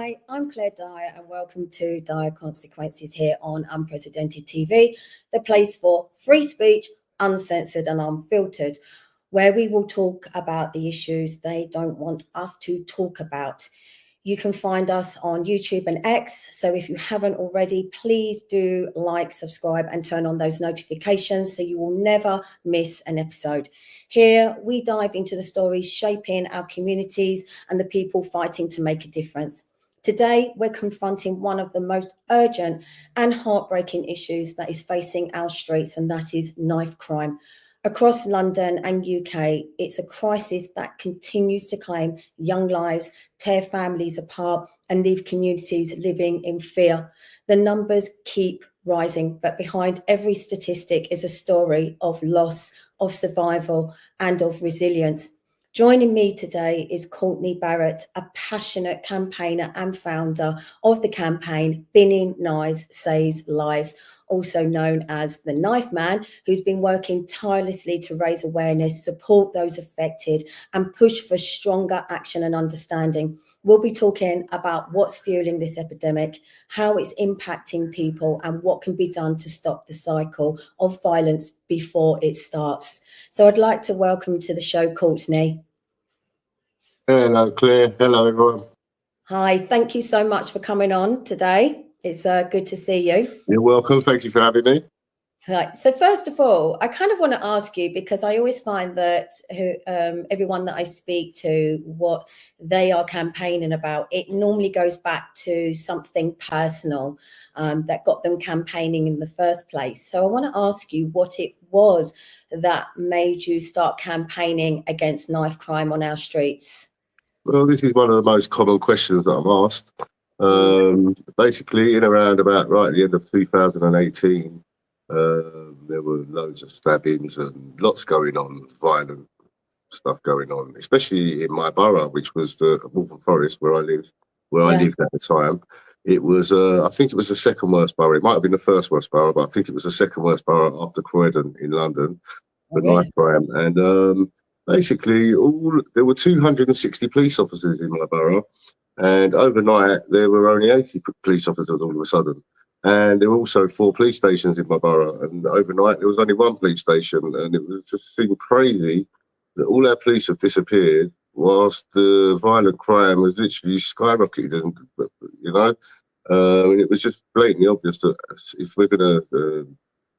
Hi, I'm Claire Dyer and welcome to Dyer Consequences here on Unprecedented TV, the place for free speech, uncensored and unfiltered, where we will talk about the issues they don't want us to talk about. You can find us on YouTube and X. So if you haven't already, please do like, subscribe and turn on those notifications so you will never miss an episode. Here, we dive into the stories shaping our communities and the people fighting to make a difference. Today, we're confronting one of the most urgent and heartbreaking issues that is facing our streets, and that is knife crime. Across London and UK, it's a crisis that continues to claim young lives, tear families apart, and leave communities living in fear. The numbers keep rising, but behind every statistic is a story of loss, of survival, and of resilience. Joining me today is Courtney Barrett, a passionate campaigner and founder of the campaign Binning Knives Saves Lives, also known as the Knife Man, who's been working tirelessly to raise awareness, support those affected, and push for stronger action and understanding. We'll be talking about what's fueling this epidemic, how it's impacting people, and what can be done to stop the cycle of violence before it starts. So I'd like to welcome to the show Courtney. Hello, Claire. Hello, everyone. Hi, thank you so much for coming on today. It's good to see you. You're welcome. Thank you for having me. Right. So first of all, I kind of want to ask you, because I always find that everyone that I speak to, what they are campaigning about, it normally goes back to something personal that got them campaigning in the first place. So I want to ask you what it was that made you start campaigning against knife crime on our streets. Well, this is one of the most common questions that I'm asked. Basically, in around about right at the end of 2018, there were loads of stabbings and lots going on, violent stuff going on, especially in my borough, which was the Waltham Forest, where I lived at the time. It was, I think it was the second worst borough. It might have been the first worst borough, but I think it was the second worst borough after Croydon in London for knife crime. And basically, there were 260 police officers in my borough, and overnight there were only 80 police officers all of a sudden. And there were also 4 police stations in my borough, and overnight there was only 1 police station, and it was just seemed crazy that all our police have disappeared whilst the violent crime was literally skyrocketed, you know. And it was just blatantly obvious that if we're going to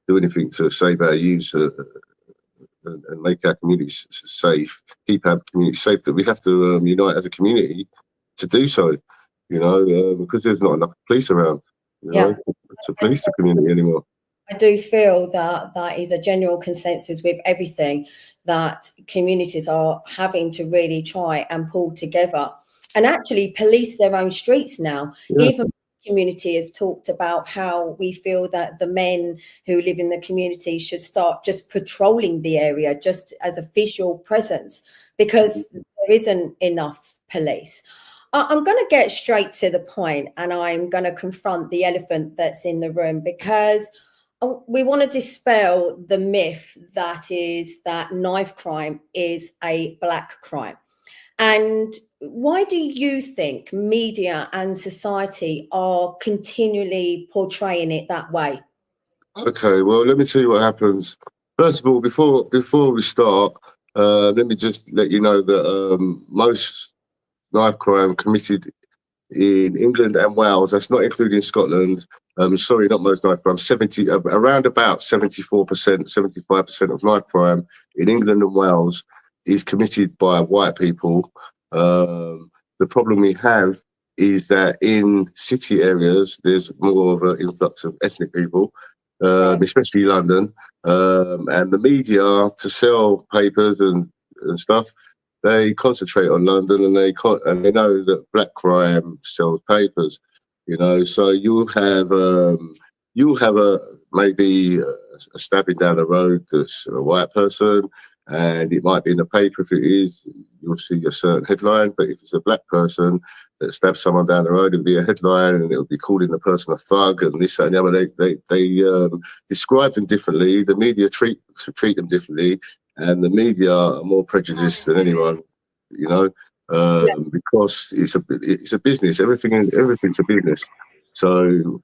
do anything to save our youth and make our communities safe, keep our communities safe, that we have to unite as a community to do so, you know, because there's not enough police around, you know, to police the community anymore. I do feel that that is a general consensus with everything, that communities are having to really try and pull together and actually police their own streets now. Even community has talked about how we feel that the men who live in the community should start just patrolling the area just as a visual presence, because there isn't enough police. I'm going to get straight to the point, and I'm going to confront the elephant that's in the room, because we want to dispel the myth that is that knife crime is a black crime. And why do you think media and society are continually portraying it that way? Okay, well, let me tell you what happens. First of all, before we start, let me just let you know that most knife crime committed in England and Wales, that's not including Scotland. Sorry, not most knife crime. Around about 74%, 75% of knife crime in England and Wales is committed by white people. The problem we have is that in city areas, there's more of an influx of ethnic people, especially London, and the media, to sell papers and stuff, they concentrate on London, and they know that black crime sells papers, you know. So you'll have maybe a stabbing down the road that's a white person, and it might be in the paper. If it is, you'll see a certain headline. But if it's a black person that stabs someone down the road, it'll be a headline, and it'll be calling the person a thug and this, that, and the other. They describe them differently. The media treat them differently, and the media are more prejudiced than anyone, you know. because it's a business. Everything's a business. So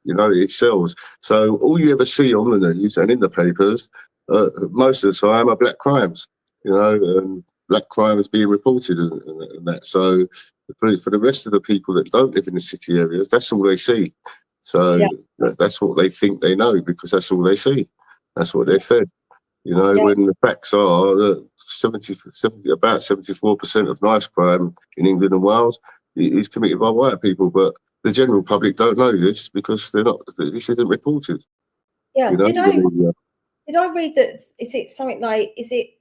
it sells. So all you ever see on the news and in the papers, most of the time, are black crimes. And black crimes being reported and that. So for the rest of the people that don't live in the city areas, that's all they see. So that's what they think they know, because that's all they see. That's what they're fed. When the facts are that about 74% of knife crime in England and Wales is committed by white people, but the general public don't know this because this isn't reported. Yeah. Did I read that? Is it something like?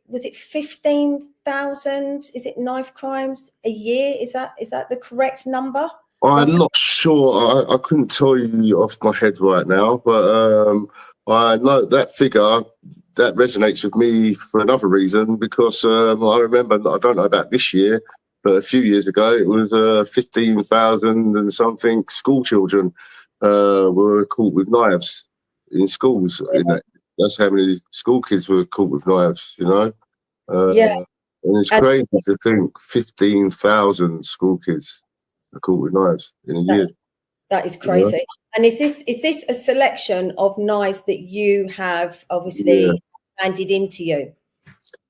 Was it 15,000? Is it knife crimes a year? Is that the correct number? I'm not sure. I couldn't tell you off my head right now, but I know that figure that resonates with me for another reason, because I remember, I don't know about this year, but a few years ago it was 15,000 and something school children were caught with knives in schools. That's how many school kids were caught with knives. And it's crazy to think 15,000 school kids are caught with knives in a year. That is crazy. And is this a selection of knives that you have obviously handed into you?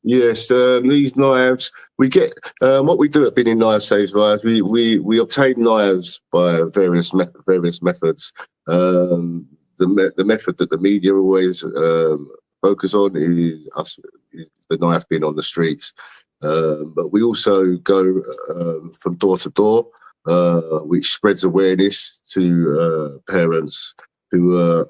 Yes, these knives we get. What we do at Binning Knife Saves Lives, we obtain knives by various methods. The method that the media always focus on is the knife being on the streets, but we also go from door to door, which spreads awareness to parents who are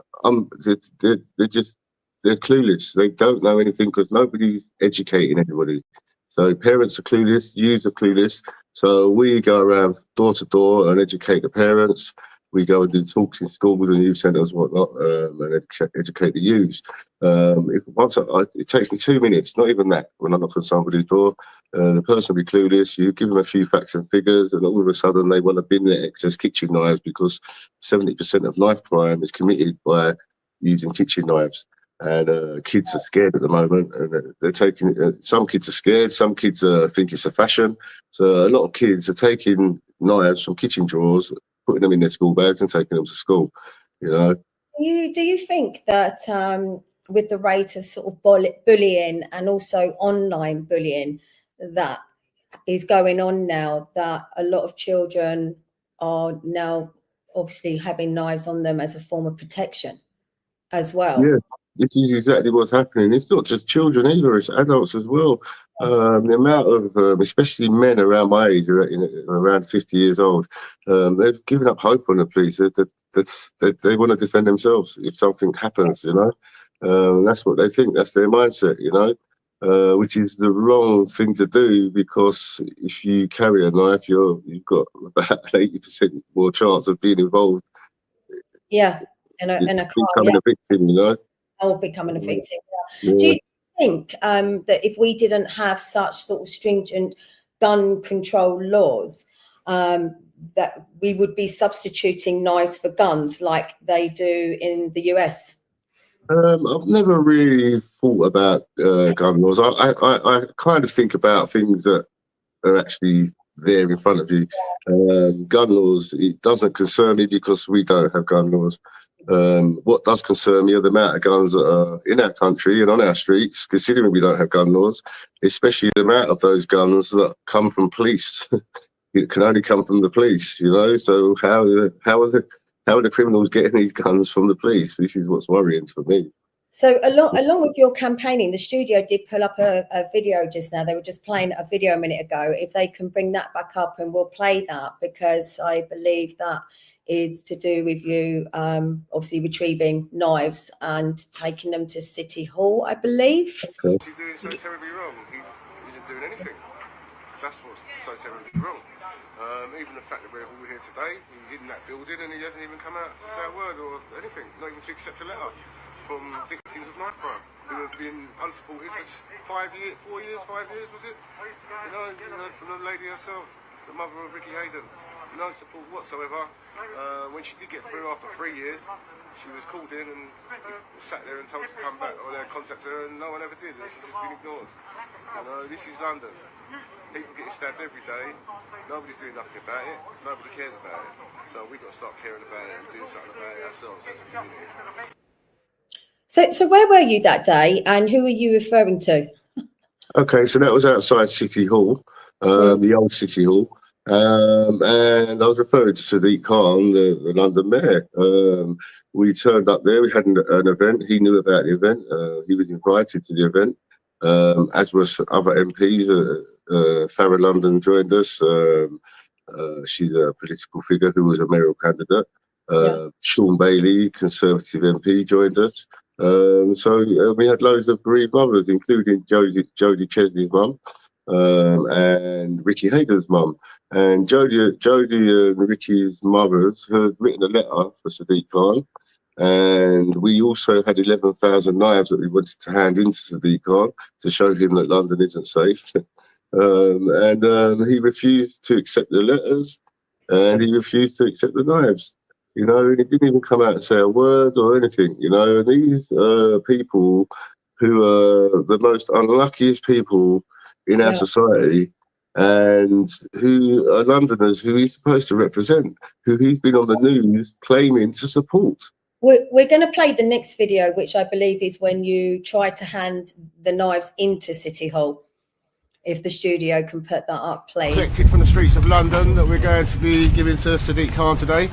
they're clueless. They don't know anything because nobody's educating anybody. So parents are clueless, youths are clueless. So we go around door to door and educate the parents. We go and do talks in schools and youth centres and whatnot, and educate the youths. It takes me 2 minutes, not even that, when I knock on somebody's door. The person will be clueless. You give them a few facts and figures, and all of a sudden they want to bin their excess kitchen knives, because 70% of knife crime is committed by using kitchen knives. And kids are scared at the moment, and they're taking. Some kids are scared. Some kids think it's a fashion. So a lot of kids are taking knives from kitchen drawers, putting them in their school bags, and taking them to school. Do you think that with the rate of sort of bullying and also online bullying that is going on now, that a lot of children are now obviously having knives on them as a form of protection as well? Yeah, this is exactly what's happening. It's not just children either; it's adults as well. The amount of, especially men around my age, around 50 years old, they've given up hope on the police. They want to defend themselves if something happens. That's what they think. That's their mindset. Which is the wrong thing to do, because if you carry a knife, you've got about an 80% more chance of being involved. Yeah. In a crime, becoming a victim, Or becoming a victim. Yeah. Do you think that if we didn't have such sort of stringent gun control laws, that we would be substituting knives for guns like they do in the US? I've never really thought about gun laws. I kind of think about things that are actually there in front of you. Gun laws, it doesn't concern me because we don't have gun laws. What does concern me are the amount of guns that are in our country and on our streets, considering we don't have gun laws, especially the amount of those guns that come from police. It can only come from the police, So how are the criminals getting these guns from the police? This is what's worrying for me. So along with your campaigning, the studio did pull up a video just now. They were just playing a video a minute ago. If they can bring that back up, and we'll play that, because I believe that is to do with you obviously retrieving knives and taking them to City Hall, I believe. Okay. He's doing so terribly wrong. He isn't doing anything. That's what's so terribly wrong. Even the fact that we're all here today, he's in that building and he hasn't even come out to say a word or anything, not even to accept a letter from victims of knife crime who have been unsupported for 5 years, 4 years, 5 years, was it? You heard from the lady herself, the mother of Ricky Hayden. No support whatsoever. When she did get through after 3 years, she was called in and sat there and told to come back, or they contacted her, and no one ever did. She's just been ignored. This is London. People getting stabbed every day. Nobody's doing nothing about it. Nobody cares about it. So we've got to start caring about it and doing something about it ourselves as a community. So where were you that day, and who are you referring to? Okay, so that was outside City Hall, the old City Hall. And I was referring to Sadiq Khan, the London mayor. We turned up there. We had an event. He knew about the event. He was invited to the event, as were other MPs. Farah London joined us. She's a political figure who was a mayoral candidate. Sean Bailey, Conservative MP, joined us. So we had loads of bereaved mothers, including Jodie Chesney's mum and Ricky Hayden's mum. And Jodie and Ricky's mothers had written a letter for Sadiq Khan. And we also had 11,000 knives that we wanted to hand into Sadiq Khan to show him that London isn't safe. And he refused to accept the letters, and he refused to accept the knives. You know, and he didn't even come out and say a word or anything. You know, and these people who are the most unluckiest people in our society, and who are Londoners who he's supposed to represent, who he's been on the news claiming to support. We're going to play the next video, which I believe is when you tried to hand the knives into City Hall. If the studio can put that up, please. Collected from the streets of London that we're going to be giving to Sadiq Khan today.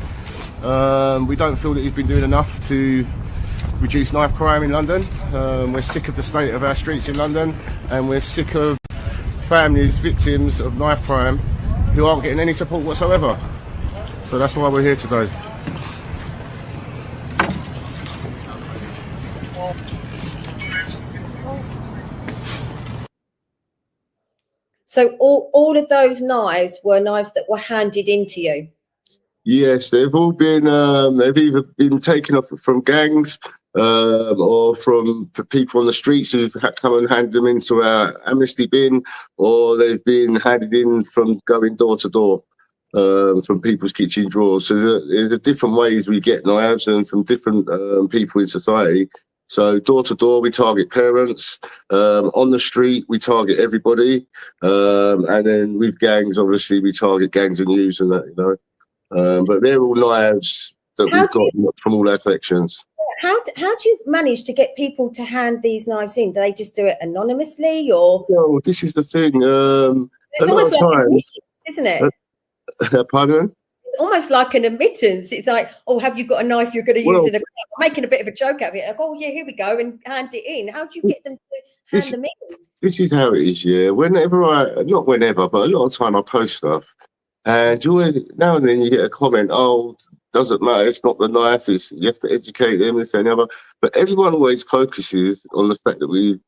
We don't feel that he's been doing enough to reduce knife crime in London. We're sick of the state of our streets in London, and we're sick of families, victims of knife crime, who aren't getting any support whatsoever. So that's why we're here today. So all of those knives were knives that were handed into you? Yes, they've all been, they've either been taken off from gangs or from people on the streets who've come and handed them into our amnesty bin, or they've been handed in from going door to door from people's kitchen drawers. So there's different ways we get knives, and from different people in society. So door to door, we target parents. On the street, we target everybody. And then with gangs, obviously, we target gangs and youths and that, you know. But they're all knives that we've got from all our collections. How do you manage to get people to hand these knives in? Do they just do it anonymously, or? Well, this is the thing. It's a lot of times, isn't it? Pardon? It's almost like an admittance. It's like, oh, have you got a knife you're going to use in a crime? I'm making a bit of a joke out of it. Like, oh, yeah, here we go, and hand it in. How do you get them to hand them in? This is how it is, yeah. Not whenever, but a lot of time I post stuff, and you always, now and then you get a comment, oh, doesn't matter, it's not the knife, you have to educate them, this and the other. But everyone always focuses on the fact that we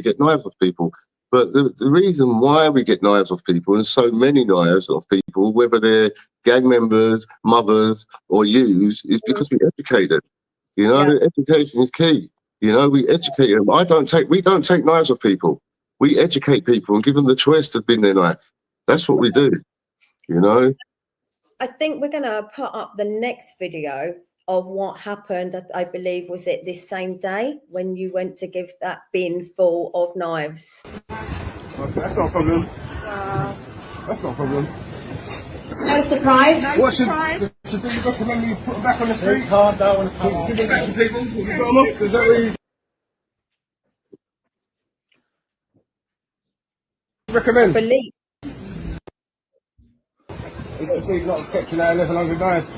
get knives off people. But the reason why we get knives off people, and so many knives off people, whether they're gang members, mothers, or youths, is because we educate them. You know, education is key. You know, we educate them. We don't take knives off people. We educate people and give them the choice to bin their knife. That's what we do. You know. I think we're going to put up the next video of what happened. I believe was it this same day when you went to give that bin full of knives. Okay, that's not a problem. That's not a problem. No surprise. What should you recommend me put them back on the street? Calm down. Give them back to people. We've got them off. Is that what you recommend? Believe. It's just you're not accepting that 1100 knives.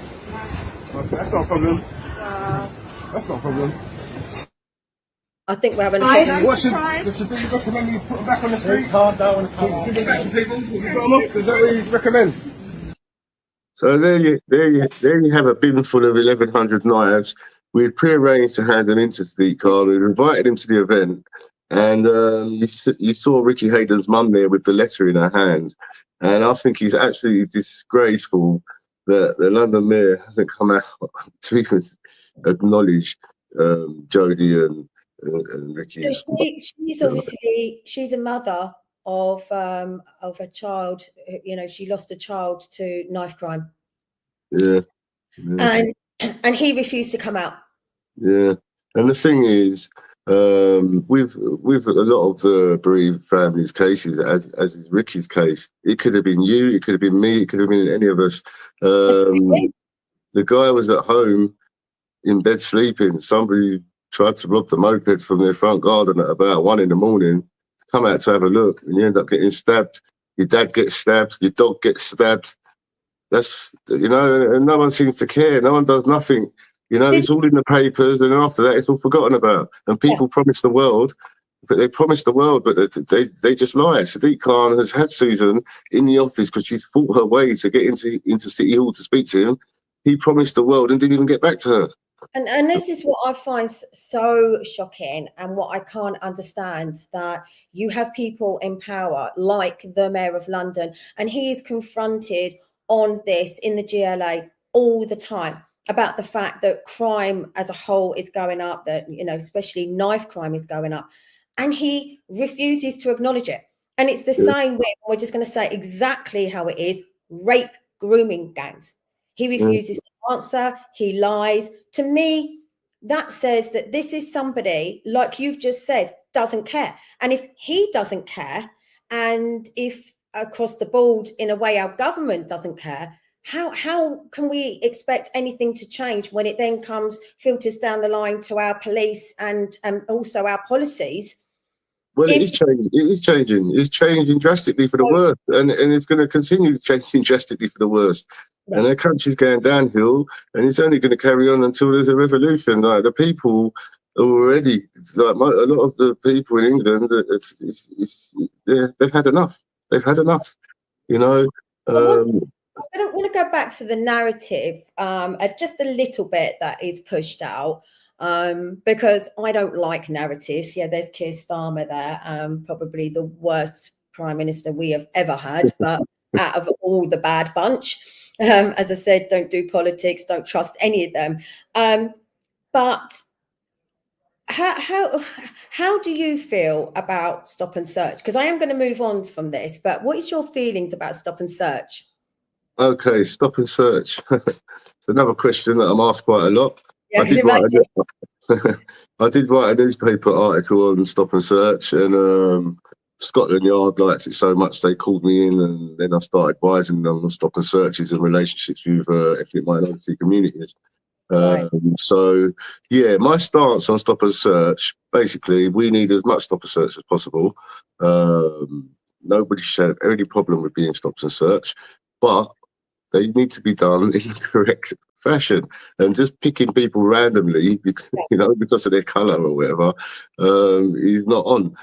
Okay, that's not a problem. That's not a problem. I think we're having a problem. What should you recommend me put them back on the street? Calm down. Give them back to people. We've got them off. Is that what you recommend? So there you have a bin full of 1,100 knives. We had pre-arranged to hand them into Sadiq Khan. We invited him to the event, and you saw Ricky Hayden's mum there with the letter in her hand. And I think he's absolutely disgraceful that the London mayor hasn't come out to even acknowledge Jodie and Ricky. So she's obviously a mother of a child. You know, she lost a child to knife crime. Yeah. And he refused to come out. Yeah. And the thing is, With a lot of the bereaved families' cases, as is Ricky's case, it could have been you, it could have been me, it could have been any of us. The guy was at home in bed sleeping. Somebody tried to rob the moped from their front garden at about 1 a.m. Come out to have a look, and you end up getting stabbed. Your dad gets stabbed. Your dog gets stabbed. That's, and no one seems to care. No one does nothing. It's all in the papers, and then after that, it's all forgotten about. And people promise the world, but they promise the world, but they just lie. Sadiq Khan has had Susan in the office because she fought her way to get into City Hall to speak to him. He promised the world and didn't even get back to her. And this is what I find so shocking, and what I can't understand, that you have people in power like the Mayor of London, and he is confronted on this in the GLA all the time about the fact that crime as a whole is going up, that, especially knife crime is going up, and he refuses to acknowledge it. And it's the same with, we're just going to say exactly how it is, rape, grooming gangs. He refuses to answer, he lies. To me, that says that this is somebody, like you've just said, doesn't care. And if he doesn't care, and if across the board, in a way, our government doesn't care, how can we expect anything to change when it then filters down the line to our police and also our policies? Well, it is changing. It is changing. It's changing drastically for the worst, and it's going to continue changing drastically for the worst. Yeah. And the country's going downhill, and it's only going to carry on until there's a revolution. Like, the people are already, like, a lot of the people in England, they've had enough. They've had enough. I don't want to go back to the narrative just a little bit that is pushed out, because I don't like narratives. Yeah, there's Keir Starmer there, probably the worst Prime Minister we have ever had, but out of all the bad bunch. As I said, don't do politics, don't trust any of them. But how do you feel about Stop and Search? Because I am going to move on from this, but what is your feelings about Stop and Search? Okay, Stop and Search. It's another question that I'm asked quite a lot. Yeah, I did write a newspaper article on Stop and Search, and Scotland Yard liked it so much they called me in, and then I started advising them on Stop and Searches and relationships with ethnic minority communities. Right. So, yeah, my stance on Stop and Search, basically, we need as much Stop and Search as possible. Nobody should have any problem with being Stop and Search, but they need to be done in the correct fashion. And just picking people randomly, because of their colour or whatever, is not on.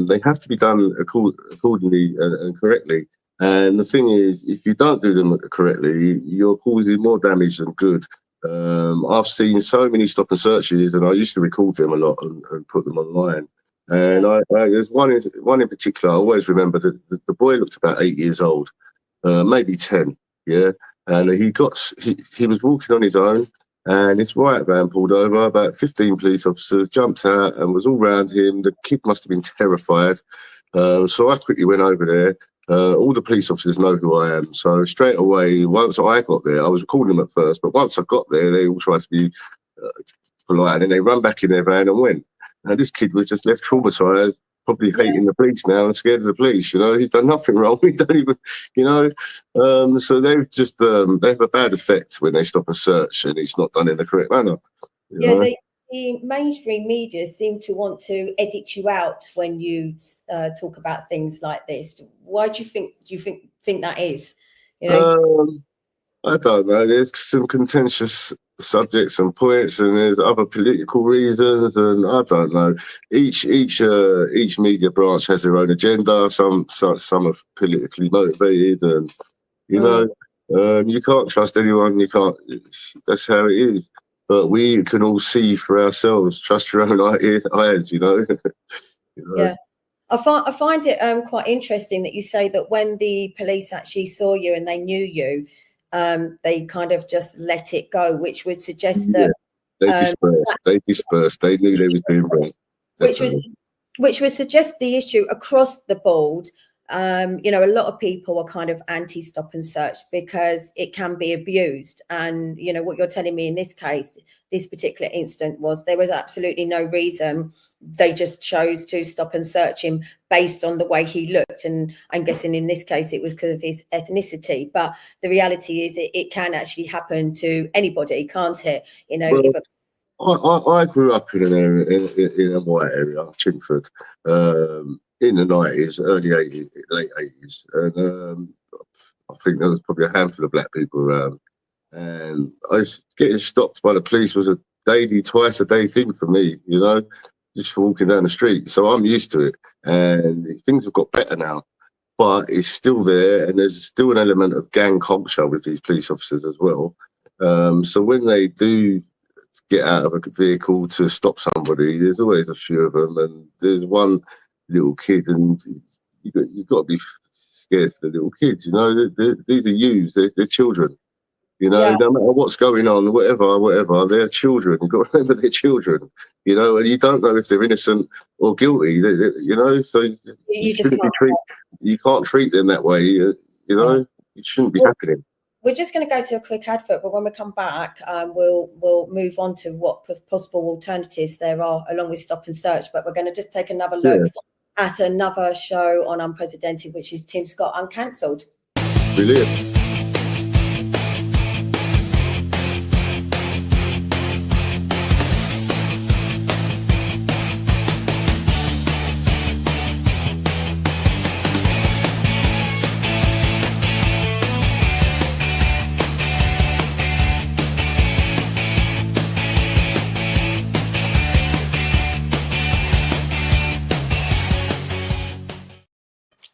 They have to be done accordingly and correctly. And the thing is, if you don't do them correctly, you're causing more damage than good. I've seen so many Stop and Searches, and I used to record them a lot and put them online. And there's one in particular, I always remember that the boy looked about 8 years old, maybe 10. Yeah, and he was walking on his own, and his riot van pulled over. About 15 police officers jumped out and was all round him. The kid must have been terrified. So I quickly went over there. All the police officers know who I am. So straight away, once I got there, I was recording them at first, but once I got there, they all tried to be polite, and then they ran back in their van and went. Now, this kid was just left traumatised, probably hating the police now and scared of the police. He's done nothing wrong. He don't even, so they've just, they have a bad effect when they Stop and Search and it's not done in the correct manner. The mainstream media seem to want to edit you out when you talk about things like this. Why do you think that is? I don't know. There's some contentious subjects and points, and there's other political reasons, and I don't know. Each media branch has their own agenda. Some are politically motivated, and you can't trust anyone. You can't. That's how it is. But we can all see for ourselves. Trust your own eyes. Yeah. I find it quite interesting that you say that when the police actually saw you and they knew you, they kind of just let it go, which would suggest that they dispersed. They knew they was doing wrong. Which would suggest the issue across the board a lot of people are kind of anti-stop and search because it can be abused. And, what you're telling me in this case, this particular incident, was there was absolutely no reason. They just chose to stop and search him based on the way he looked. And I'm guessing in this case, it was because of his ethnicity. But the reality is it can actually happen to anybody, can't it? I grew up in an area, in a white area, Chingford, in the 90s, early 80s, late 80s. And I think there was probably a handful of black people around. And getting stopped by the police was a twice a day thing for me, just for walking down the street. So I'm used to it. And things have got better now. But it's still there, and there's still an element of gang culture with these police officers as well. So when they do get out of a vehicle to stop somebody, there's always a few of them, and there's one little kid, and you've got to be scared for the little kids. These are youths, they're children. No matter what's going on, whatever, they're children. You've got to remember they're children. And you don't know if they're innocent or guilty. So you can't treat them that way. It shouldn't be happening. We're just going to go to a quick advert, but when we come back, we'll move on to what possible alternatives there are along with stop and search. But we're going to just take another look at another show on Unprecedented, which is Tim Scott Uncancelled. Brilliant.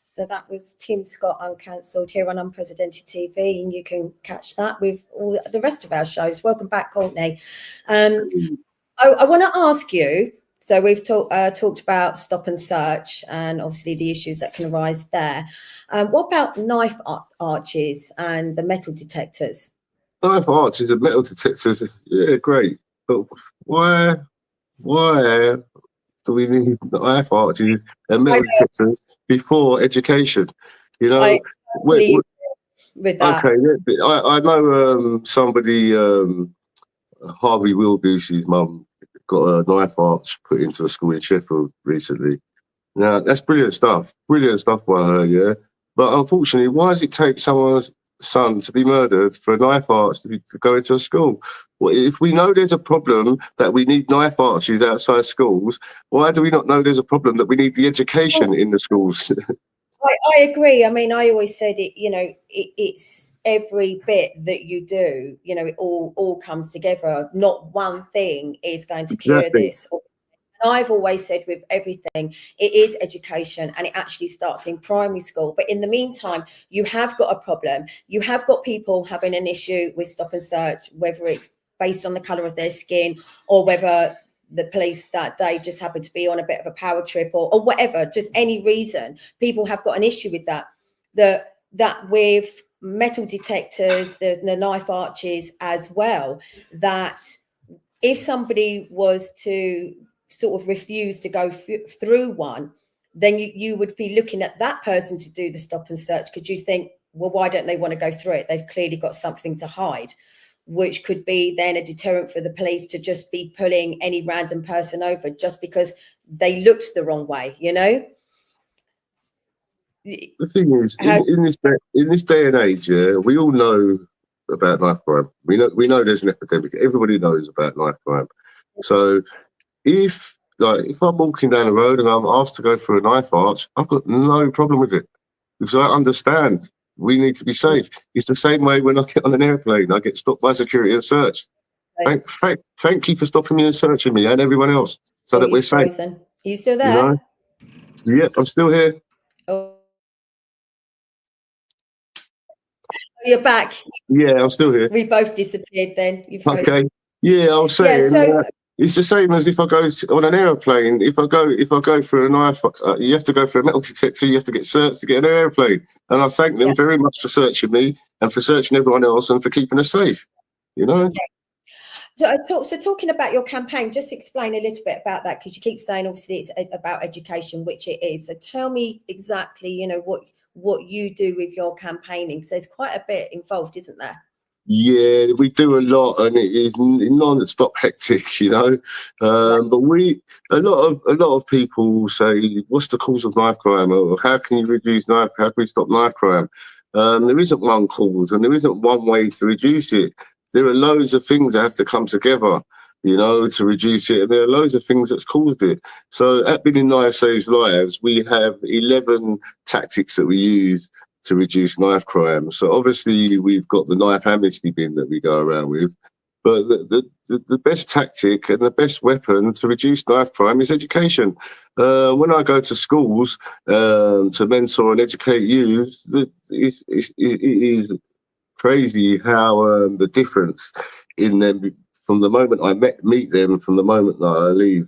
So that was Tim Scott Uncancelled here on Unprecedented TV, and you can catch that with all the rest of our shows. Welcome back, Courtney. I want to ask you, so we've talked about stop and search and obviously the issues that can arise there. What about knife arches and the metal detectors? Knife arches and metal detectors, yeah, great. But why do we need knife arches and metal detectors before education? I agree with that. Okay, I know somebody, Harvey Wilgoose's mum, got a knife arch put into a school in Sheffield recently. Now, that's brilliant stuff by her, yeah. But unfortunately, why does it take someone's son to be murdered for a knife arch to go into a school? Well, if we know there's a problem that we need knife arches outside schools, why do we not know there's a problem that we need the education in the schools? I agree. I mean, I always said it, it's every bit that you do, it all comes together. Not one thing is going to cure this. I've always said with everything, it is education, and it actually starts in primary school. But in the meantime, you have got a problem. You have got people having an issue with stop and search, whether it's based on the colour of their skin or whether the police that day just happened to be on a bit of a power trip or whatever, just any reason. People have got an issue with that. That with metal detectors, the knife arches as well, that if somebody was to sort of refuse to go through one, then you would be looking at that person to do the stop and search, because you think, well, why don't they want to go through it? They've clearly got something to hide, which could be then a deterrent for the police to just be pulling any random person over just because they looked the wrong way, The thing is, in this day and age, we all know about knife crime. We know there's an epidemic. Everybody knows about knife crime. So if I'm walking down the road and I'm asked to go through a knife arch, I've got no problem with it, because I understand we need to be safe. It's the same way when I get on an airplane, I get stopped by security and searched. Thank you for stopping me and searching me and everyone else, so that we're safe. Are you still there? Yeah, I'm still here. Oh, you're back. Yeah, I'm still here. We both disappeared then. Okay. Yeah, I was saying it's the same as if I go on an airplane. If I go for a knife, you have to go for a metal detector. You have to get searched to get an airplane. And I thank them very much for searching me and for searching everyone else and for keeping us safe. So talking about your campaign, just explain a little bit about that, because you keep saying obviously it's about education, which it is. So tell me exactly, you know, what you do with your campaigning. So there's quite a bit involved, isn't there? Yeah, we do a lot, and it is non-stop hectic, you know. But a lot of people say, "What's the cause of knife crime?" Or "How can you reduce knife? How can we stop knife crime?" There isn't one cause, and there isn't one way to reduce it. There are loads of things that have to come together, you know, to reduce it, and there are loads of things that's caused it. So at Billing Knives Saves Lives, we have 11 tactics that we use to reduce knife crime. So obviously we've got the knife amnesty bin that we go around with, but the best tactic and the best weapon to reduce knife crime is education. When I go to schools to mentor and educate youth, it is crazy how the difference in them from the moment I meet them, from the moment that I leave.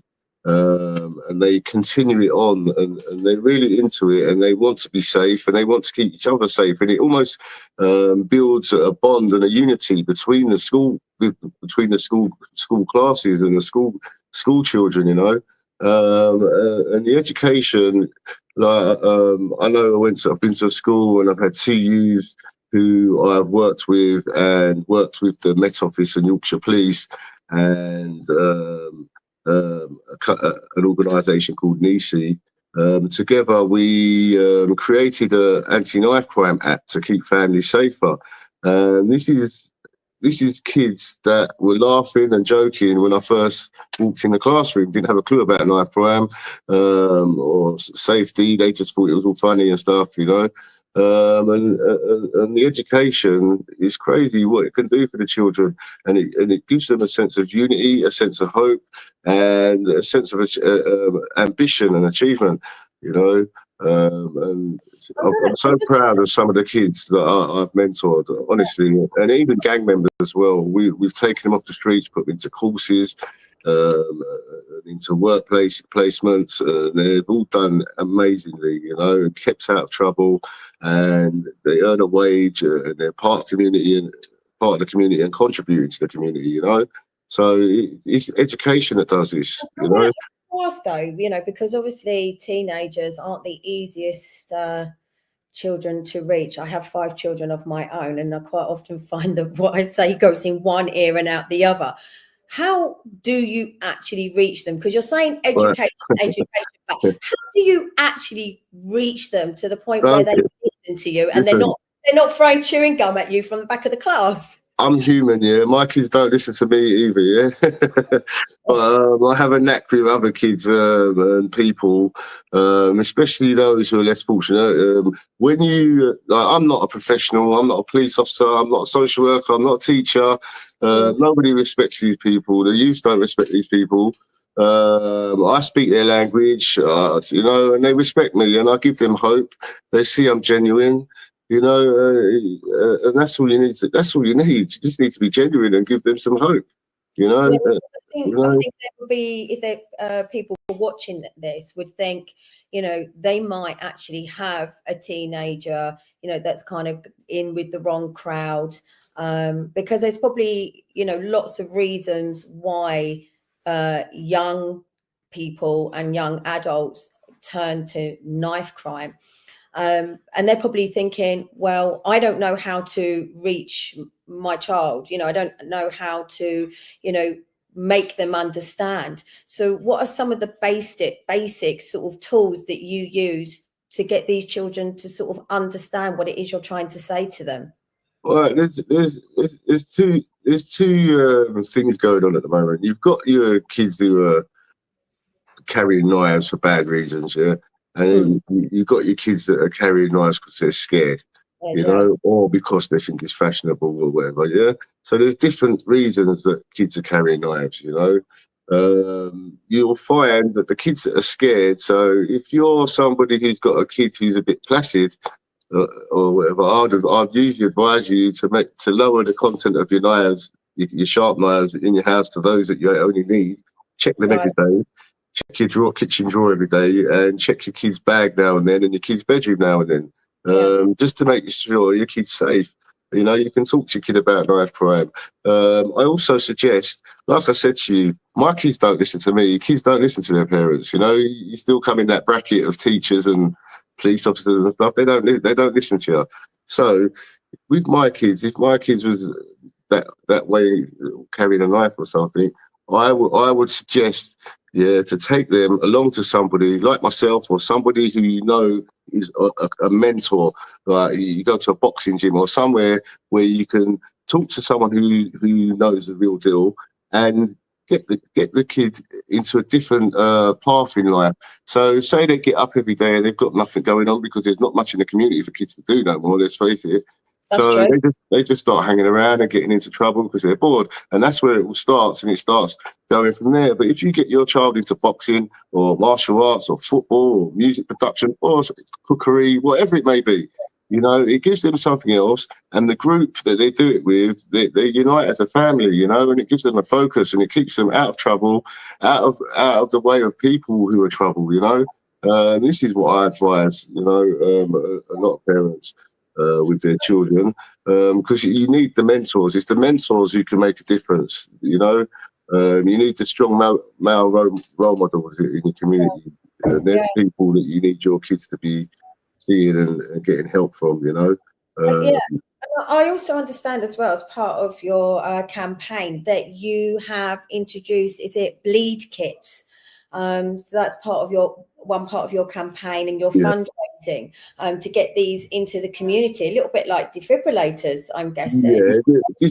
And they continue it on, and they're really into it, and they want to be safe, and they want to keep each other safe, and it almost builds a bond and a unity between the school classes and the school children, you know. And the education, like I know I've been to a school and I've had two youths who I've worked with the Met Office and Yorkshire Police and an organisation called NICI. Together, we created an anti-knife crime app to keep families safer. This is kids that were laughing and joking when I first walked in the classroom, didn't have a clue about knife crime or safety. They just thought it was all funny and stuff, you know. And the education is crazy what it can do for the children, and it gives them a sense of unity, a sense of hope, and a sense of ambition and achievement, you know. And I'm so proud of some of the kids that I've mentored, honestly, and even gang members as well. We've taken them off the streets, put them into courses, into workplace placements. They've all done amazingly, you know, and kept out of trouble, and they earn a wage, and they're part of the community and contribute to the community, you know. So it's education that does this, you know. Though, you know, because obviously teenagers aren't the easiest children to reach. I have 5 children of my own, and I quite often find that what I say goes in one ear and out the other. How do you actually reach them? Because you're saying education, but how do you actually reach them to the point where they listen to you and they're not throwing chewing gum at you from the back of the class? I'm human, yeah. My kids don't listen to me either, yeah. But I have a knack with other kids and people, especially those who are less fortunate. When I'm not a professional, I'm not a police officer, I'm not a social worker, I'm not a teacher. Nobody respects these people. The youth don't respect these people. I speak their language, you know, and they respect me, and I give them hope. They see I'm genuine. You know, and that's all you need. That's all you need. You just need to be genuine and give them some hope. You know. I think there would be, if there people watching this would think, you know, they might actually have a teenager, you know, that's kind of in with the wrong crowd, because there's probably, you know, lots of reasons why young people and young adults turn to knife crime. And they're probably thinking, well, I don't know how to reach my child. You know, I don't know how to, you know, make them understand. So what are some of the basic sort of tools that you use to get these children to sort of understand what it is you're trying to say to them? Well, there's two things going on at the moment. You've got your kids who are carrying knives for bad reasons, yeah, and then you've got your kids that are carrying knives because they're scared, you know, or because they think it's fashionable or whatever, yeah. So there's different reasons that kids are carrying knives, you know. You'll find that the kids that are scared. So if you're somebody who's got a kid who's a bit placid or whatever, I'd usually advise you to lower the content of your knives, your sharp knives in your house to those that you only need. Check them every day. Check your kitchen drawer every day, and check your kid's bag now and then, and your kid's bedroom now and then, just to make sure your kid's safe. You know, you can talk to your kid about knife crime. I also suggest, like I said to you, my kids don't listen to me. Kids don't listen to their parents. You know, you still come in that bracket of teachers and police officers and stuff. They don't listen to you. So with my kids, if my kids was that way carrying a knife or something, I would suggest, yeah, to take them along to somebody like myself or somebody who you know is a mentor. Like you go to a boxing gym or somewhere where you can talk to someone who knows the real deal and get the kid into a different path in life. So say they get up every day and they've got nothing going on because there's not much in the community for kids to do no more, let's face it. That's So true. they just start hanging around and getting into trouble because they're bored. And that's where it all starts, and it starts going from there. But if you get your child into boxing or martial arts or football or music production or cookery, whatever it may be, you know, it gives them something else. And the group that they do it with, they unite as a family, you know, and it gives them a focus and it keeps them out of trouble, out of the way of people who are trouble, you know. This is what I advise, you know, a lot of parents. With their children, because you need the mentors. It's the mentors who can make a difference. You know, you need the strong male role models in your community. They're the people that you need your kids to be seeing and getting help from. You know. Yeah. I also understand as well as part of your campaign that you have introduced, is it bleed kits? So that's part of your campaign and your fundraising to get these into the community, a little bit like defibrillators, I'm guessing. Yeah,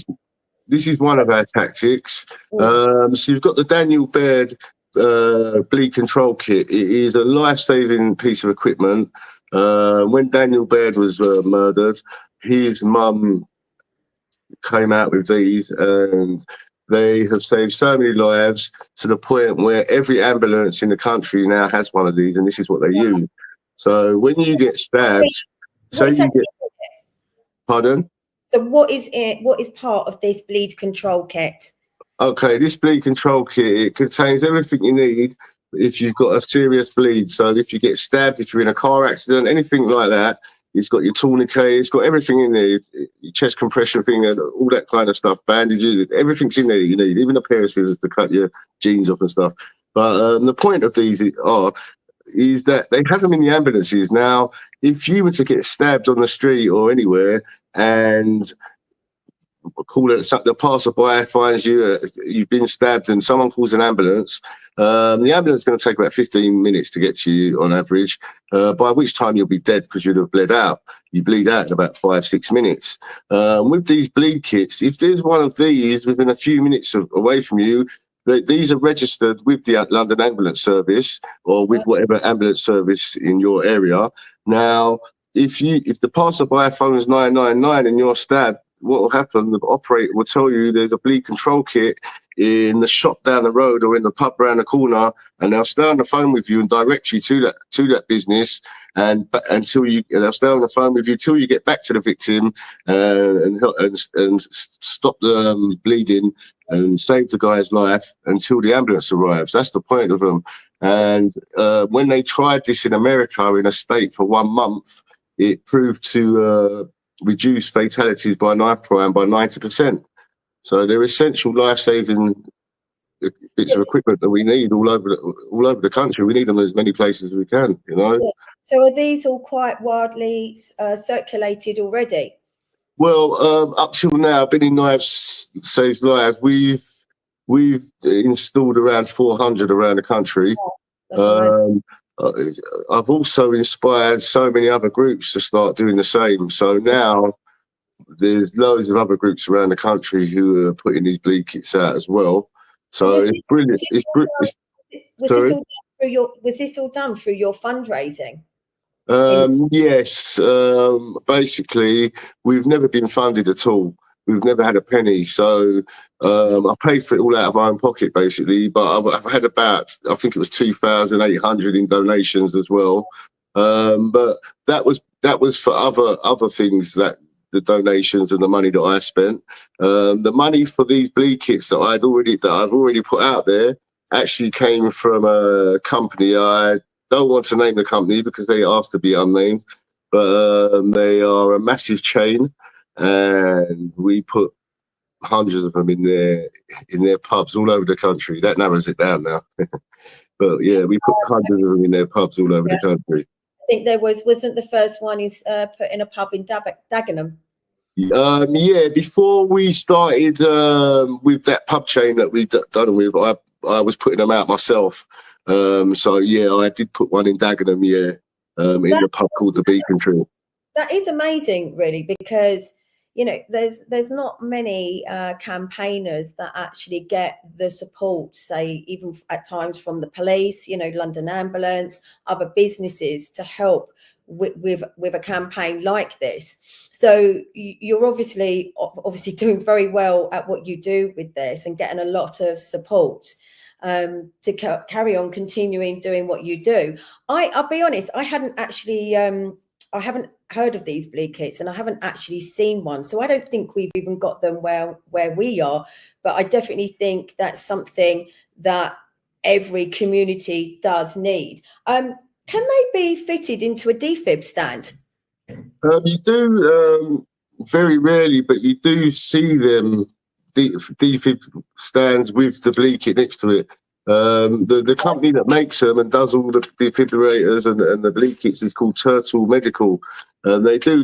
this is one of our tactics. So you've got the Daniel Baird bleed control kit. It is a life-saving piece of equipment. When Daniel Baird was murdered, his mum came out with these, and they have saved so many lives to the point where every ambulance in the country now has one of these, and this is what they use. So when you get stabbed, pardon? So what is it? What is part of this bleed control kit? Okay, this bleed control kit, it contains everything you need if you've got a serious bleed. So if you get stabbed, if you're in a car accident, anything like that, it's got your tourniquet, it's got everything in there, your chest compression thing and all that kind of stuff, bandages, everything's in there you need, even a pair of scissors to cut your jeans off and stuff. But the point of these is that they have them in the ambulances. Now, if you were to get stabbed on the street or anywhere and call it, the passerby finds you, you've been stabbed and someone calls an ambulance, the ambulance is going to take about 15 minutes to get to you on average, by which time you'll be dead because you'd have bled out. You bleed out in about 5-6 minutes. With these bleed kits, if there's one of these within a few minutes away from you, these are registered with the London Ambulance Service or with whatever ambulance service in your area. Now, if the passerby phones 999 and you're stabbed, what will happen? The operator will tell you there's a bleed control kit in the shop down the road or in the pub round the corner, and they'll stay on the phone with you and direct you to that business, and they'll stay on the phone with you till you get back to the victim and stop the bleeding and save the guy's life until the ambulance arrives. That's the point of them. And when they tried this in America in a state for 1 month, it proved to reduce fatalities by knife crime by 90%. So they're essential life-saving bits of equipment that we need all over the country. We need them in as many places as we can, you know. Yes. So are these all quite widely circulated already? Well, up till now, Been in Knives Saves Lives, we've installed around 400 around the country. I've also inspired so many other groups to start doing the same. So now there's loads of other groups around the country who are putting these bleed kits out as well. So it's brilliant. Was this all done through your fundraising? Yes. Basically, we've never been funded at all. We've never had a penny, so I paid for it all out of my own pocket, basically. But I've had about, I think it was 2,800 in donations as well. But that was for other things, that the donations and the money that I spent. The money for these bleed kits that I've already put out there actually came from a company. I don't want to name the company because they asked to be unnamed, but they are a massive chain. and we put hundreds of them in their pubs all over the country. That narrows it down now. But yeah, we put hundreds of them in their pubs all over the country. I think there wasn't the first one is put in a pub in Dagenham. Yeah, before we started with that pub chain that we done with, I was putting them out myself. So yeah, I did put one in Dagenham, in the pub called the Beacon Tree. That is amazing, really, because there's not many campaigners that actually get the support, say, even at times from the police, London Ambulance, other businesses to help with a campaign like this. So you're obviously doing very well at what you do with this and getting a lot of support to carry on continuing doing what you do. I'll be honest, I hadn't actually I haven't heard of these bleed kits, and I haven't actually seen one, so I don't think we've even got them where we are, but I definitely think that's something that every community does need. Can they be fitted into a defib stand? You do very rarely, but you do see them defib stands with the bleed kit next to it. The company that makes them and does all the defibrillators and the bleed kits is called Turtle Medical, and they do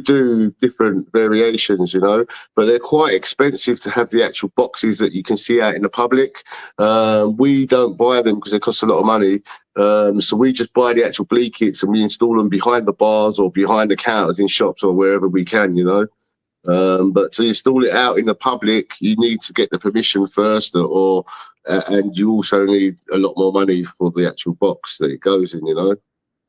different variations, but they're quite expensive to have the actual boxes that you can see out in the public. We don't buy them because they cost a lot of money, so we just buy the actual bleed kits and we install them behind the bars or behind the counters in shops or wherever we can, But to install it out in the public, you need to get the permission first, and you also need a lot more money for the actual box that it goes in,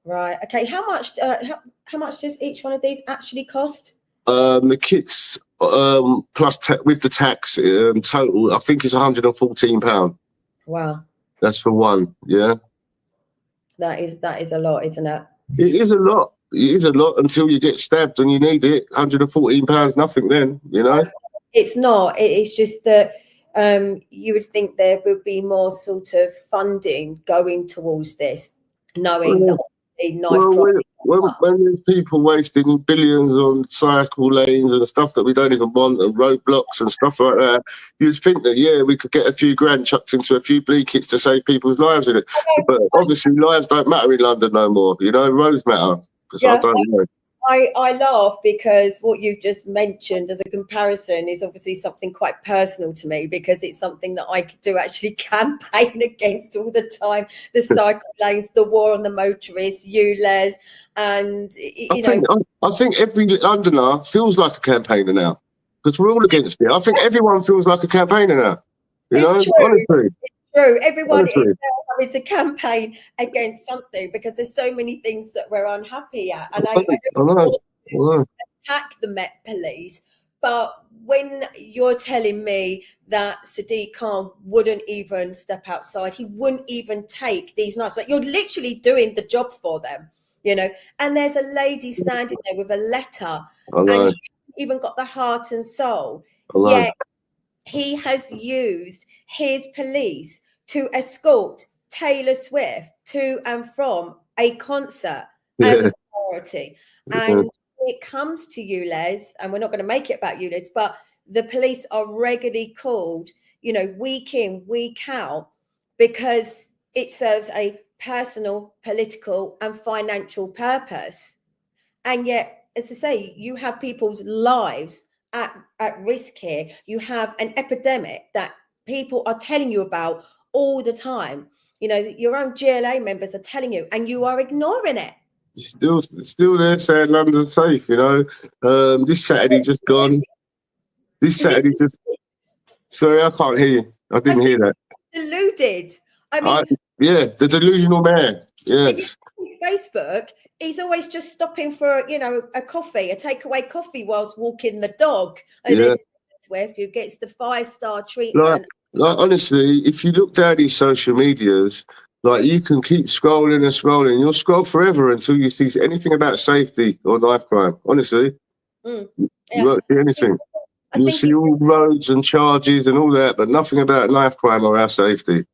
Right. Okay. How much does each one of these actually cost? The kits plus with the tax total, I think it's £114. Wow. That's for one. Yeah. That is a lot, isn't it? It is a lot. It is a lot until you get stabbed and you need it. £114, nothing then, It's not. It's just that you would think there would be more sort of funding going towards this, knowing that a knife when there's people wasting billions on cycle lanes and stuff that we don't even want, and roadblocks and stuff like that, you'd think that we could get a few grand chucked into a few bleed kits to save people's lives in it. But obviously lives don't matter in London no more, roads matter. I don't know. I laugh because what you've just mentioned as a comparison is obviously something quite personal to me, because it's something that I do actually campaign against all the time. The cycle lanes, the war on the motorists, ULEZ, and I think every Londoner feels like a campaigner now, because we're all against it. I think everyone feels like a campaigner now. Honestly. True. Everyone is now having to campaign against something because there's so many things that we're unhappy at. And I don't attack the Met Police, but when you're telling me that Sadiq Khan wouldn't even step outside, he wouldn't even take these knives, like, you're literally doing the job for them, and there's a lady standing there with a letter, and he even got the heart and soul. Yet he has used his police to escort Taylor Swift to and from a concert as a priority. And when it comes to ULEZ, and we're not going to make it about ULEZ, but the police are regularly called, week in, week out, because it serves a personal, political and financial purpose. And yet, as I say, you have people's lives at risk here. You have an epidemic that people are telling you about all the time. Your own GLA members are telling you, and you are ignoring it. Still there saying London's safe, This Saturday just gone. Sorry, I can't hear you. I didn't hear that. Deluded. I mean, the delusional man. Yes. Facebook, he's always just stopping for a coffee, a takeaway coffee, whilst walking the dog. And there's Swift who gets the 5-star treatment. Like honestly, if you look down these social medias, like, you can keep scrolling and scrolling. You'll scroll forever until you see anything about safety or knife crime. Honestly, you won't see anything. You'll see all roads and charges and all that, but nothing about knife crime or our safety.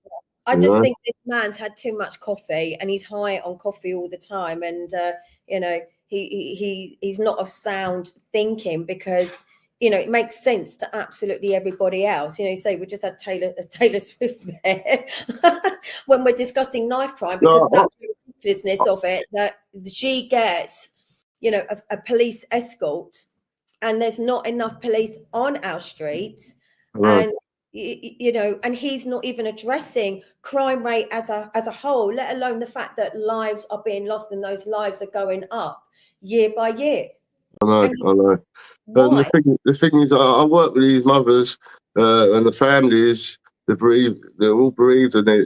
I just think this man's had too much coffee, and he's high on coffee all the time, and he's not of sound thinking, because you know, it makes sense to absolutely everybody else. You know, you say we just had Taylor Swift there when we're discussing knife crime, because of that ridiculousness of it, that she gets, you know, a police escort, and there's not enough police on our streets. Right. And you know, and he's not even addressing crime rate as a whole, let alone the fact that lives are being lost and those lives are going up year by year. I know. Why? The thing is, I work with these mothers and the families. They're all bereaved, and their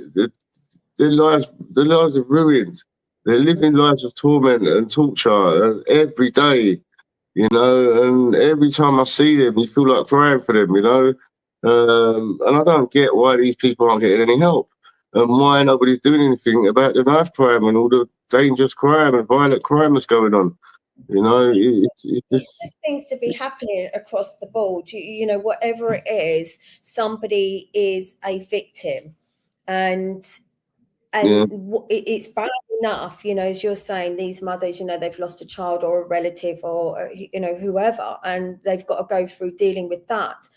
lives are ruined. They're living lives of torment and torture every day, you know. And every time I see them, you feel like crying for them, you know. And I don't get why these people aren't getting any help, and why nobody's doing anything about the knife crime and all the dangerous crime and violent crime that's going on. You know, it just seems to be happening across the board. You know, whatever it is, somebody is a victim, and it's bad enough, you know, as you're saying, these mothers, you know, they've lost a child or a relative or, you know, whoever, and they've got to go through dealing with that.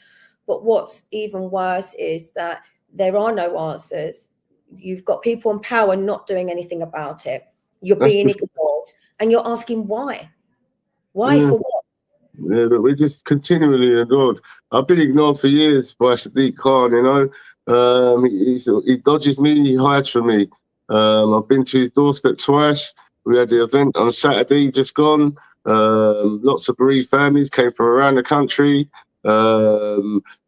But what's even worse is that there are no answers. You've got people in power not doing anything about it. You're being ignored, and you're asking why. Why, for what? Yeah, but we're just continually ignored. I've been ignored for years by Sadiq Khan, you know. He dodges me, he hides from me. I've been to his doorstep twice. We had the event on Saturday, just gone. Lots of bereaved families came from around the country.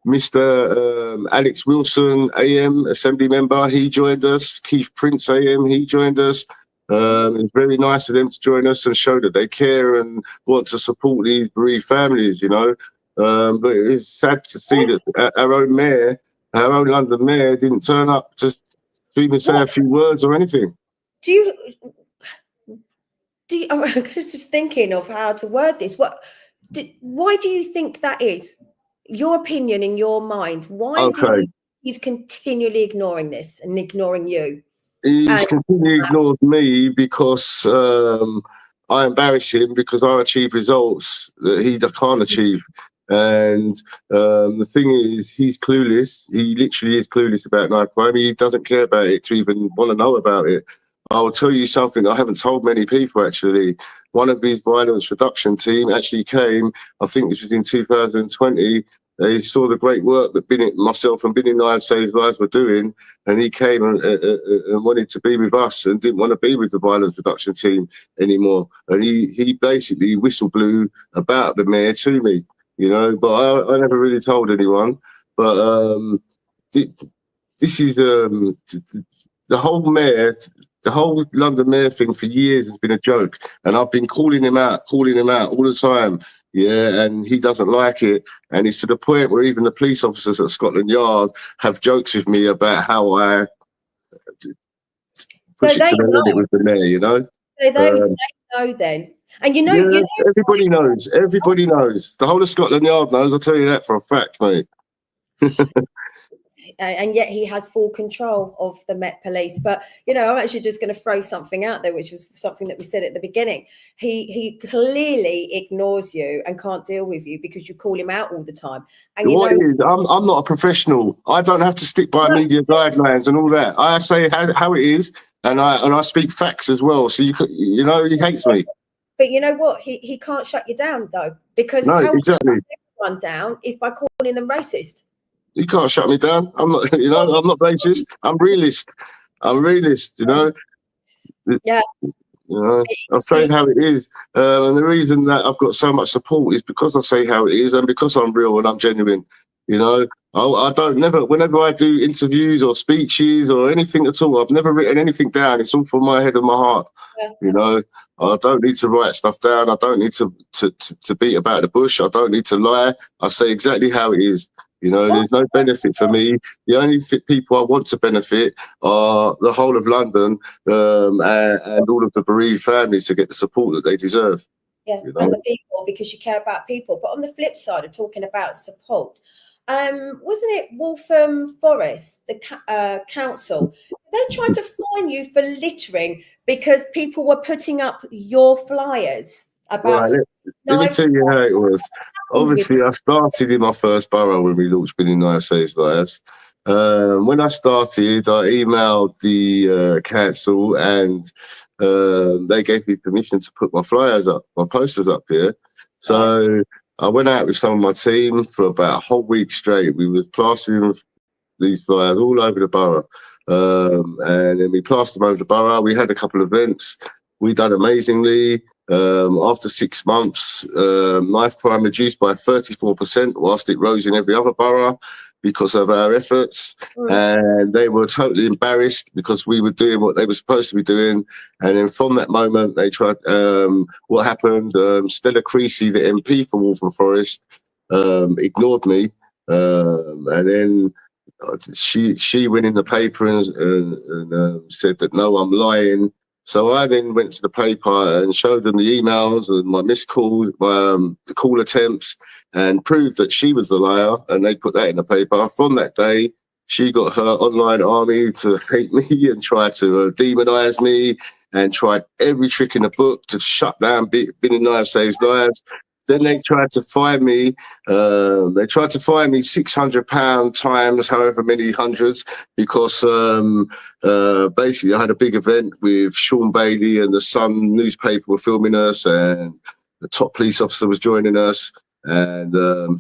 Mr. Alex Wilson, AM, Assembly member, he joined us. Keith Prince, AM, he joined us. It's very nice of them to join us and show that they care and want to support these bereaved families, you know. But it's sad to see that our own mayor, our own London mayor, didn't turn up to even say a few words or anything. Do you? I was just thinking of how to word this. Why do you think that is? Your opinion in your mind. Why do you think he's continually ignoring this and ignoring you? He's continually ignored me because I embarrass him because I achieve results that he can't achieve. And the thing is, he's clueless. He literally is clueless about knife crime. He doesn't care about it to even want to know about it. I'll tell you something I haven't told many people, actually. One of his violence reduction team actually came, I think this was in 2020. They saw the great work that myself and Binny Knife Saves Lives were doing, and he came and wanted to be with us and didn't want to be with the violence reduction team anymore. And he basically whistle blew about the mayor to me, you know, but I never really told anyone. But this is the whole mayor. The whole London mayor thing for years has been a joke, and I've been calling him out all the time. Yeah, and he doesn't like it, and it's to the point where even the police officers at Scotland Yard have jokes with me about how I push it to the limit with the mayor. You know, they know then, and you know, everybody knows. Everybody knows. The whole of Scotland Yard knows. I'll tell you that for a fact, mate. And yet he has full control of the Met Police. But, you know, I'm actually just going to throw something out there, which was something that we said at the beginning. He clearly ignores you and can't deal with you because you call him out all the time. And I'm not a professional. I don't have to stick by media guidelines and all that. I say how it is, and I speak facts as well. So you know, he hates me. But you know what? He can't shut you down though, because how he shuts everyone down is by calling them racist. You can't shut me down. I'm not, you know, I'm not racist. I'm realist. You know. Yeah. You know, I'll say how it is. And the reason that I've got so much support is because I say how it is and because I'm real and I'm genuine. You know, whenever I do interviews or speeches or anything at all, I've never written anything down. It's all from my head and my heart. Yeah. You know, I don't need to write stuff down. I don't need to beat about the bush. I don't need to lie. I say exactly how it is. You know, there's no benefit for me. The only people I want to benefit are the whole of London and all of the bereaved families to get the support that they deserve. Yeah, you know? And the people, because you care about people. But on the flip side of talking about support, wasn't it Waltham Forest, the council? They tried to fine you for littering because people were putting up your flyers about. Right, let me tell you how it was. obviously, I started in my first borough when we launched Winning Lives Saves Lives. When I started, I emailed the council, and they gave me permission to put my flyers up, my posters up here. So I went out with some of my team for about a whole week straight. We was plastering these flyers all over the borough. And then we plastered them over the borough. We had a couple of events. We done amazingly. After 6 months, knife crime reduced by 34%, whilst it rose in every other borough because of our efforts. And they were totally embarrassed because we were doing what they were supposed to be doing. And then from that moment, they tried, what happened, Stella Creasy, the MP for Waltham Forest, ignored me. And then she went in the paper and said that, no, I'm lying. So I then went to the paper and showed them the emails and my missed calls, the call attempts, and proved that she was the liar. And they put that in the paper. From that day, she got her online army to hate me and try to demonise me and tried every trick in the book to shut down Winning Lives Saves Lives. Then they tried to fine me. They tried to fine me £600 times however many hundreds because basically I had a big event with Sean Bailey and the Sun newspaper were filming us, and the top police officer was joining us, and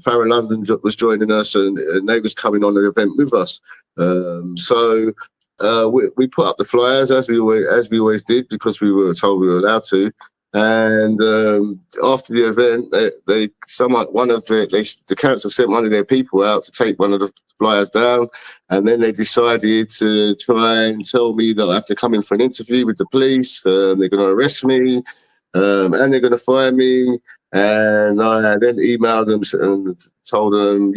Farrah London was joining us, and they was coming on the event with us. So we put up the flyers as we always did because we were told we were allowed to. And after the event, the council sent one of their people out to take one of the flyers down, and then they decided to try and tell me that I have to come in for an interview with the police. They're going to arrest me, and they're going to fire me. And I then emailed them and told them,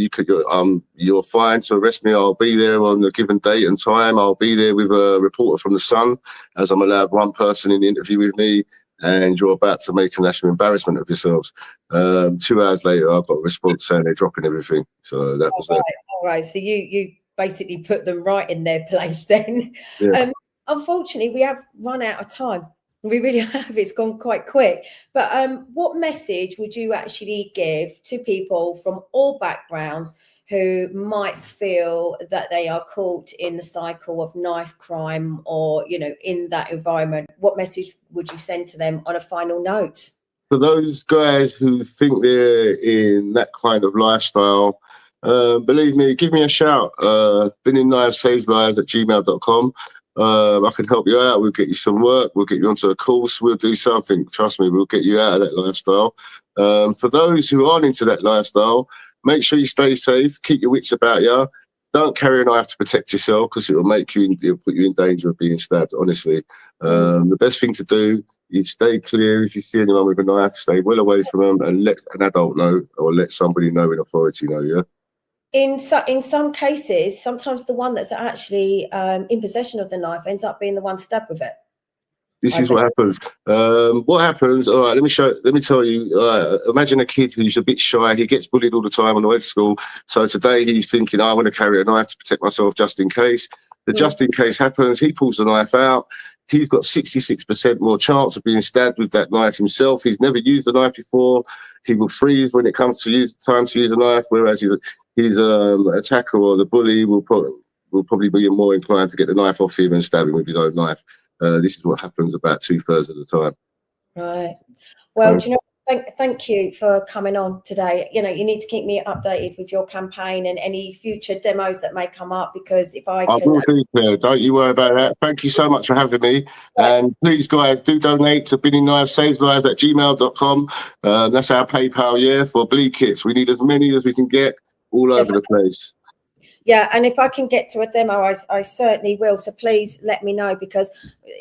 you're fine to arrest me. I'll be there on a given date and time. I'll be there with a reporter from the Sun, as I'm allowed one person in the interview with me. And you're about to make a national embarrassment of yourselves. 2 hours later, I got a response saying they're dropping everything. So that was it. All right. So you basically put them right in their place then. Yeah. Unfortunately, we have run out of time. We really have. It's gone quite quick. But what message would you actually give to people from all backgrounds who might feel that they are caught in the cycle of knife crime or, in that environment? What message would you send to them on a final note? For those guys who think they're in that kind of lifestyle, believe me, give me a shout. winningknivesaveslives@gmail.com. I can help you out. We'll get you some work. We'll get you onto a course. We'll do something. Trust me, we'll get you out of that lifestyle. For those who aren't into that lifestyle, make sure you stay safe. Keep your wits about you. Don't carry a knife to protect yourself because it'll put you in danger of being stabbed. Honestly, the best thing to do is stay clear. If you see anyone with a knife, stay well away from them and let an adult know or let somebody know in authority know. Yeah. In some cases, sometimes the one that's actually in possession of the knife ends up being the one stabbed with it. This is what happens. What happens? All right, let me tell you. Imagine a kid who's a bit shy. He gets bullied all the time on the way to school. So today he's thinking, I want to carry a knife to protect myself just in case. The just in case happens. He pulls the knife out. He's got 66% more chance of being stabbed with that knife himself. He's never used a knife before. He will freeze when it comes to time to use a knife, whereas his attacker or the bully will probably be more inclined to get the knife off him and stab him with his own knife. This is what happens about 2/3 of the time. Right. Well, thank you for coming on today. You need to keep me updated with your campaign and any future demos that may come up, because if I can... will do, Claire. Don't you worry about that. Thank you so much for having me. And please, guys, do donate to winningknivesaveslives@gmail.com. That's our PayPal, for bleed kits. We need as many as we can get all over the place. Yeah, and if I can get to a demo, I certainly will. So please let me know, because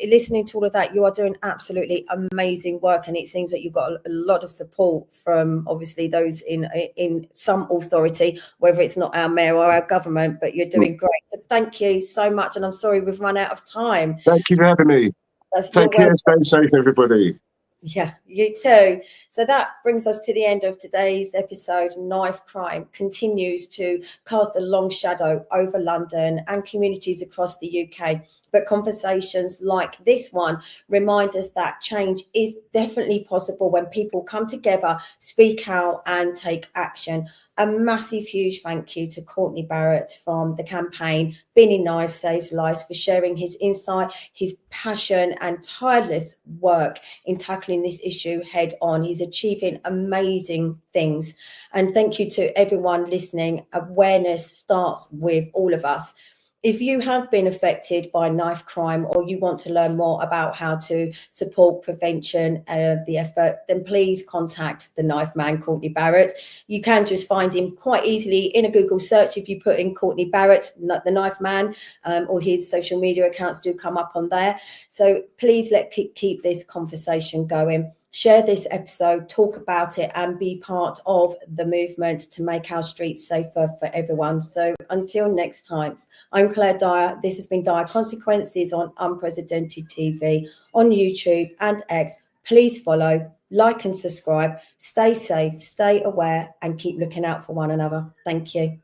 listening to all of that, you are doing absolutely amazing work, and it seems that you've got a lot of support from obviously those in some authority, whether it's not our mayor or our government, but you're doing great. So thank you so much, and I'm sorry we've run out of time. Thank you for having me. Take care, stay safe, everybody. Yeah, you too. So that brings us to the end of today's episode. Knife crime continues to cast a long shadow over London and communities across the UK. But conversations like this one remind us that change is definitely possible when people come together, speak out, and take action. A massive, huge thank you to Courtney Barrett from the campaign Binny Knives Saves Lives for sharing his insight, his passion, and tireless work in tackling this issue head on. He's achieving amazing things. And thank you to everyone listening. Awareness starts with all of us. If you have been affected by knife crime or you want to learn more about how to support prevention of the effort, then please contact the knife man, Courtney Barrett. You can just find him quite easily in a Google search. If you put in Courtney Barrett, the knife man, or his social media accounts do come up on there. So please let's keep this conversation going. Share this episode, talk about it, and be part of the movement to make our streets safer for everyone. So until next time, I'm Claire Dyer. This has been Dyer Consequences on Unprecedented TV on YouTube and X. Please follow, like and subscribe. Stay safe, stay aware, and keep looking out for one another. Thank you.